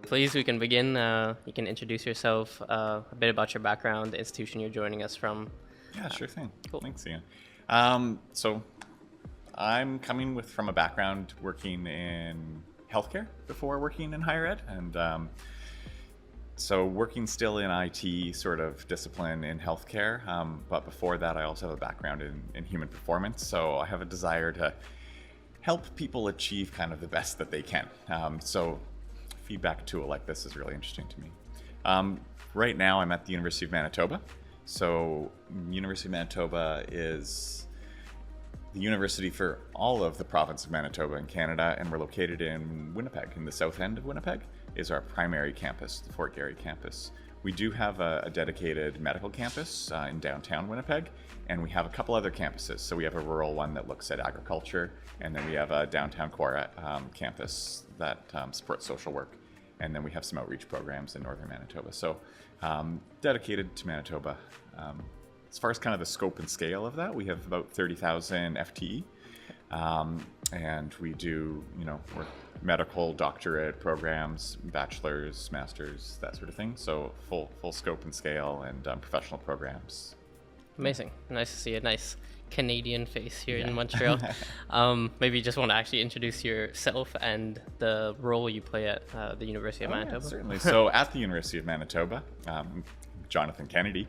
Please, we can begin. You can introduce yourself, a bit about your background, the institution you're joining us from. Yeah, sure thing. Cool. Thanks, Ian. So I'm coming from a background working in healthcare before working in higher ed, and so working still in IT sort of discipline in healthcare. But before that, I also have a background in human performance. So I have a desire to help people achieve kind of the best that they can. So feedback tool like this is really interesting to me. Right now, I'm at the University of Manitoba. So University of Manitoba is the university for all of the province of Manitoba in Canada, and we're located in Winnipeg, in the south end of Winnipeg is our primary campus, the Fort Garry campus. We do have a dedicated medical campus in downtown Winnipeg, and we have a couple other campuses. So we have a rural one that looks at agriculture, and then we have a downtown core campus that supports social work. And then we have some outreach programs in northern Manitoba. So dedicated to Manitoba. As far as kind of the scope and scale of that, we have about 30,000 FTE. And we do, we're medical doctorate programs, bachelor's, master's, that sort of thing. So full scope and scale and professional programs. Amazing. Nice to see a nice Canadian face here in Montreal. Maybe you just want to actually introduce yourself and the role you play at the University of Manitoba. Yeah, certainly. So at the University of Manitoba, Jonathan Kennedy,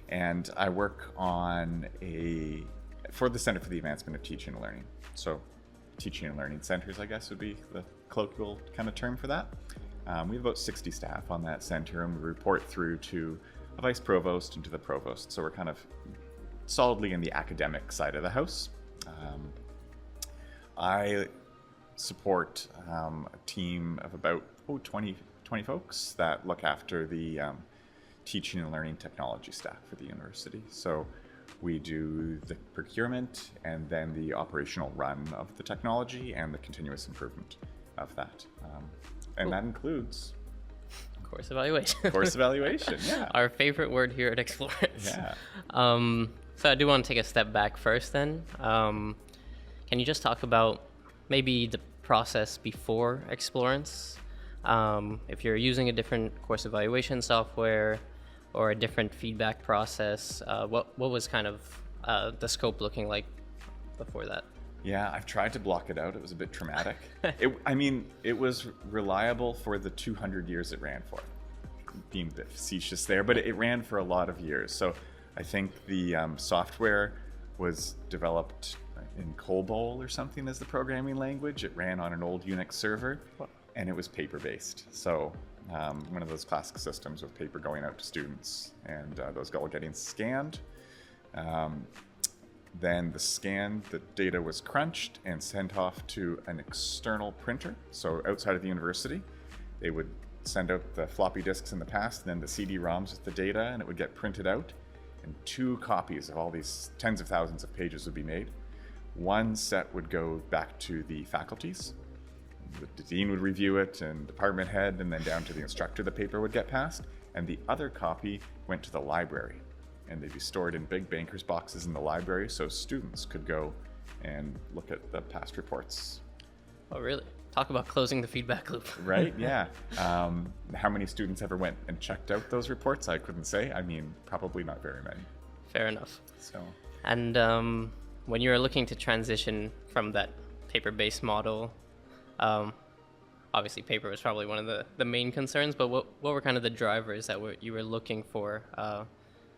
and I work for the Center for the Advancement of Teaching and Learning. So teaching and learning centers, I guess, would be the colloquial kind of term for that. We have about 60 staff on that center, and we report through to a vice provost and to the provost. So we're kind of solidly in the academic side of the house. I support a team of about 20 folks that look after the teaching and learning technology staff for the university. So we do the procurement and then the operational run of the technology and the continuous improvement of that. And that includes Course evaluation. Course evaluation, yeah. Our favorite word here at Explorance. Yeah. So I do want to take a step back first then. Can you just talk about maybe the process before Explorance? If you're using a different course evaluation software or a different feedback process, what was kind of the scope looking like before that? Yeah, I've tried to block it out. It was a bit traumatic. It was reliable for the 200 years it ran for. Being a bit facetious there, but it ran for a lot of years. So I think the software was developed in COBOL or something as the programming language. It ran on an old Unix server, and it was paper-based. So one of those classic systems with paper going out to students, and those all getting scanned. Then the data was crunched and sent off to an external printer. So outside of the university, they would send out the floppy disks in the past, and then the CD-ROMs with the data, and it would get printed out. And 2 copies of all these tens of thousands of pages would be made. One set would go back to the faculties. The dean would review it, and department head, and then down to the instructor the paper would get passed. And the other copy went to the library. And they'd be stored in big bankers boxes in the library so students could go and look at the past reports. Oh, really? Talk about closing the feedback loop. Right, yeah. How many students ever went and checked out those reports? I couldn't say. Probably not very many. Fair enough. So. And when you were looking to transition from that paper-based model, obviously paper was probably one of the main concerns, but what were kind of the drivers that you were looking for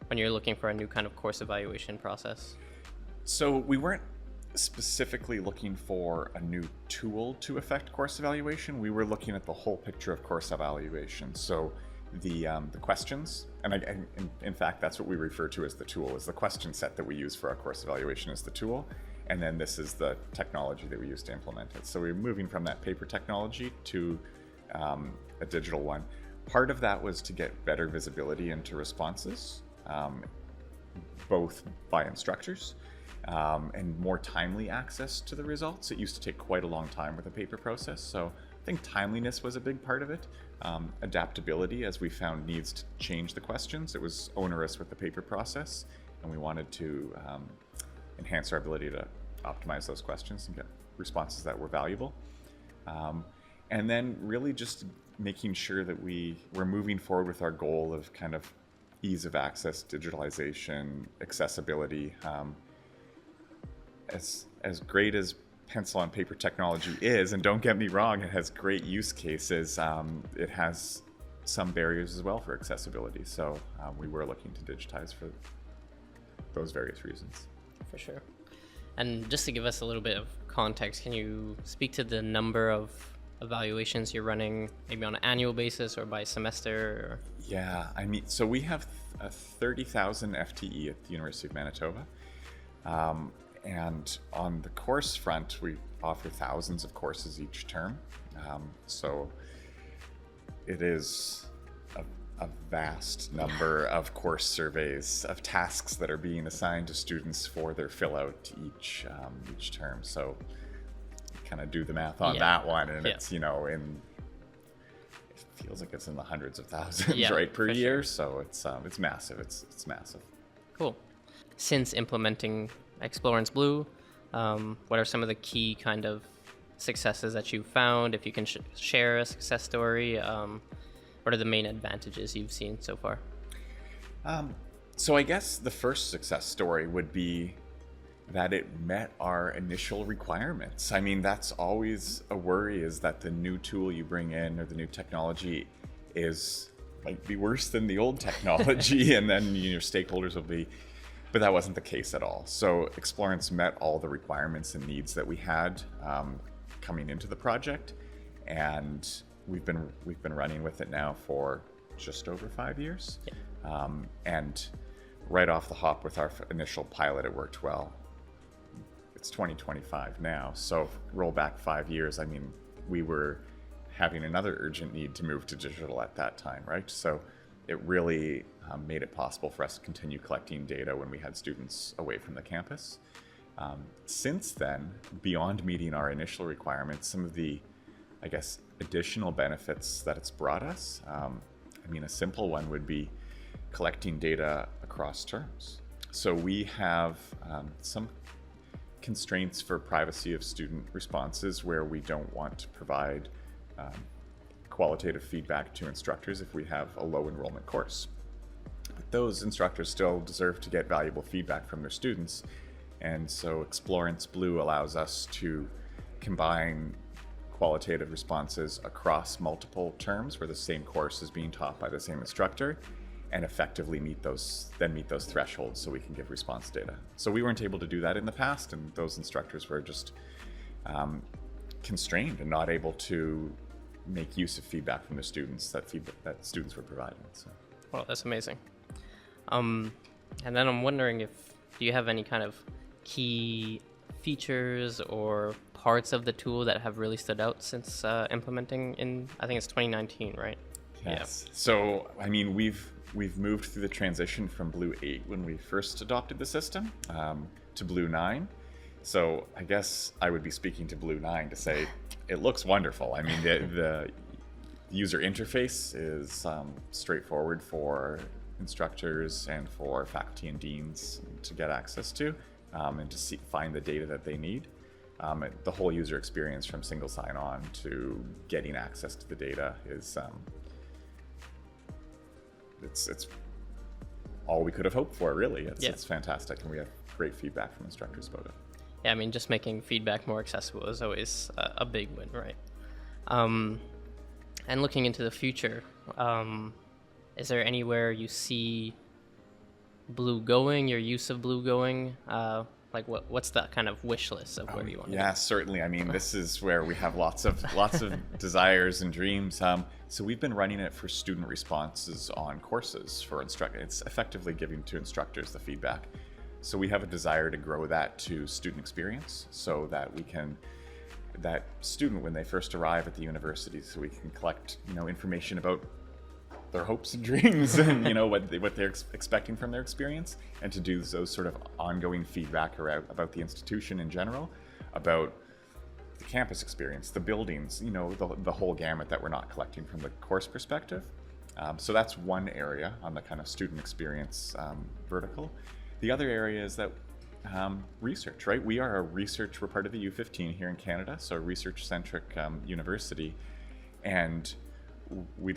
when you're looking for a new kind of course evaluation process? So we weren't specifically looking for a new tool to affect course evaluation. We were looking at the whole picture of course evaluation. So the questions, and in fact, that's what we refer to as the tool, is the question set that we use for our course evaluation is the tool. And then this is the technology that we use to implement it. So we're moving from that paper technology to a digital one. Part of that was to get better visibility into responses, both by instructors and more timely access to the results. It used to take quite a long time with the paper process. So I think timeliness was a big part of it. Adaptability, as we found needs to change the questions. It was onerous with the paper process, and we wanted to enhance our ability to optimize those questions and get responses that were valuable. And then really just making sure that we're moving forward with our goal of kind of ease of access, digitalization, accessibility. As great as pencil on paper technology is, and don't get me wrong, it has great use cases, it has some barriers as well for accessibility. So we were looking to digitize for those various reasons. For sure. And just to give us a little bit of context, can you speak to the number of evaluations you're running, maybe on an annual basis or by semester? Or... Yeah, I mean, so we have a 30,000 FTE at the University of Manitoba. And on the course front, we offer thousands of courses each term. So it is a vast number of course surveys, of tasks that are being assigned to students for their fill out each term. So kind of do the math on that one, and it's, it feels like it's in the hundreds of thousands right per year. Sure. So it's massive. It's massive. Cool. Since implementing Explorance Blue, what are some of the key kind of successes that you've found? If you can share a success story, what are the main advantages you've seen so far? So I guess the first success story would be that it met our initial requirements. I mean, that's always a worry, is that the new tool you bring in or the new technology might be worse than the old technology, and then your stakeholders will be. But that wasn't the case at all. So Explorance met all the requirements and needs that we had coming into the project, and we've been running with it now for just over 5 years. And right off the hop with our initial pilot, it worked well. It's 2025 now, so roll back 5 years. I mean, we were having another urgent need to move to digital at that time, right? So it really made it possible for us to continue collecting data when we had students away from the campus. Since then, beyond meeting our initial requirements, some of the, I guess, additional benefits that it's brought us, I mean, a simple one would be collecting data across terms. So we have some constraints for privacy of student responses where we don't want to provide qualitative feedback to instructors if we have a low enrollment course. But those instructors still deserve to get valuable feedback from their students. And so Explorance Blue allows us to combine qualitative responses across multiple terms where the same course is being taught by the same instructor, and effectively meet those thresholds so we can give response data. So we weren't able to do that in the past, and those instructors were just constrained and not able to make use of feedback from the students that students were providing. So. Well, that's amazing. And then I'm wondering do you have any kind of key features or parts of the tool that have really stood out since implementing in, I think it's 2019, right? Yes. Yeah. So, I mean, we've moved through the transition from Blue 8 when we first adopted the system to Blue 9. So I guess I would be speaking to Blue 9 to say it looks wonderful. I mean, the user interface is straightforward for instructors and for faculty and deans to get access to and to find the data that they need. The whole user experience from single sign-on to getting access to the data is it's all we could have hoped for, really. It's fantastic, and we have great feedback from instructors about it. Yeah, I mean, just making feedback more accessible is always a big win, right? And looking into the future, is there anywhere you see Blue going, your use of Blue going? Like what's the kind of wish list of where you want to go? Certainly. I mean, this is where we have lots of desires and dreams. So we've been running it for student responses on courses for instructors. It's effectively giving to instructors the feedback. So we have a desire to grow that to student experience, so that that student, when they first arrive at the university, so we can collect, information about their hopes and dreams and what they're expecting from their experience, and to do those sort of ongoing feedback about the institution in general, about the campus experience, the buildings, the whole gamut that we're not collecting from the course perspective. So that's one area on the kind of student experience vertical. The other area is that research, right? We're part of the U15 here in Canada, so a research-centric university. And we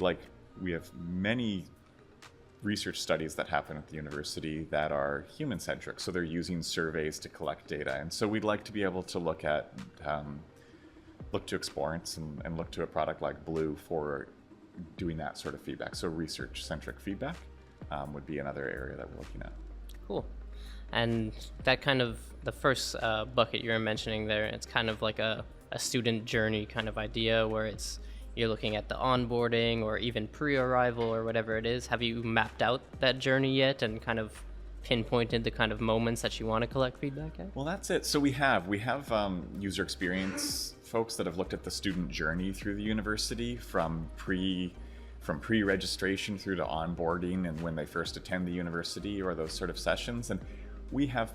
have many research studies that happen at the university that are human-centric. So they're using surveys to collect data. And so we'd like to be able to look to Explorance and look to a product like Blue for doing that sort of feedback. So research-centric feedback would be another area that we're looking at. Cool. And that kind of, the first bucket you were mentioning there, it's kind of like a student journey kind of idea where you're looking at the onboarding or even pre-arrival or whatever it is. Have you mapped out that journey yet and kind of pinpointed the kind of moments that you want to collect feedback at? Well, that's it. So we have user experience folks that have looked at the student journey through the university from pre-registration through to onboarding and when they first attend the university or those sort of sessions. And we have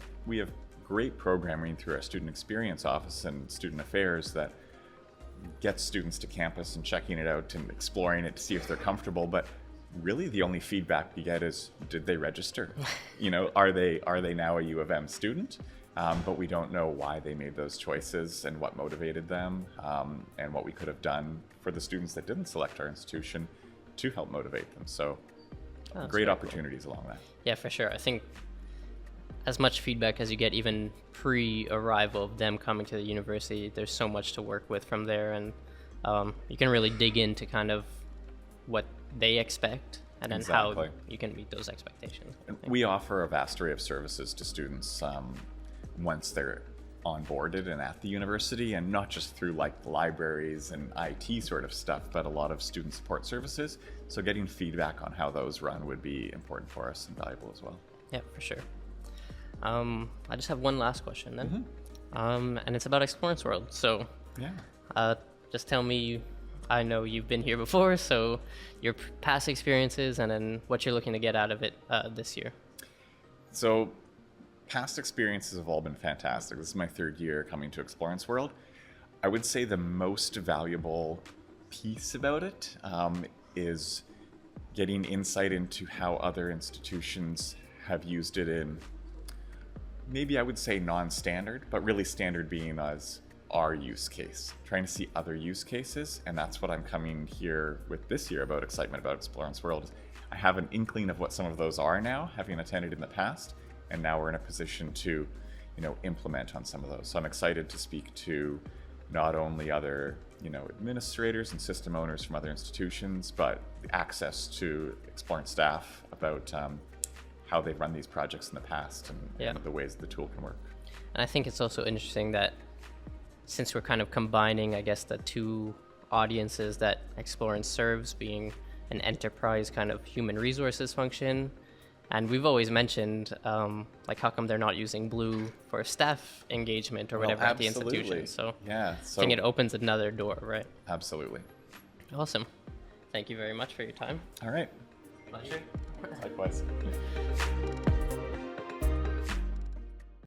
great programming through our student experience office and student affairs that gets students to campus and checking it out and exploring it to see if they're comfortable. But really the only feedback we get is, did they register? Are they now a U of M student? But we don't know why they made those choices and what motivated them, and what we could have done for the students that didn't select our institution to help motivate them. So great opportunities along that. Yeah, for sure. I think as much feedback as you get even pre-arrival of them coming to the university, there's so much to work with from there, and you can really dig into kind of what they expect and then how you can meet those expectations. And we offer a vast array of services to students once they're onboarded and at the university, and not just through like libraries and IT sort of stuff, but a lot of student support services. So getting feedback on how those run would be important for us and valuable as well. Yeah, for sure. I just have one last question then. And it's about Explorance World. So just tell me, I know you've been here before, so your past experiences and then what you're looking to get out of it this year. So past experiences have all been fantastic. This is my third year coming to Explorance World. I would say the most valuable piece about it is getting insight into how other institutions have used it in, maybe I would say non-standard, but really standard being as our use case, trying to see other use cases. And that's what I'm coming here with this year about excitement about Explorance World. I have an inkling of what some of those are now, having attended in the past, and now we're in a position to, implement on some of those. So I'm excited to speak to not only other, administrators and system owners from other institutions, but access to Explorance staff about how they've run these projects in the past and the ways the tool can work. And I think it's also interesting that since we're kind of combining, I guess, the two audiences that Explorance serves, being an enterprise kind of human resources function, and we've always mentioned, like, how come they're not using Blue for staff engagement or whatever at the institution? So I think it opens another door, right? Absolutely. Awesome. Thank you very much for your time. All right. Pleasure. Likewise.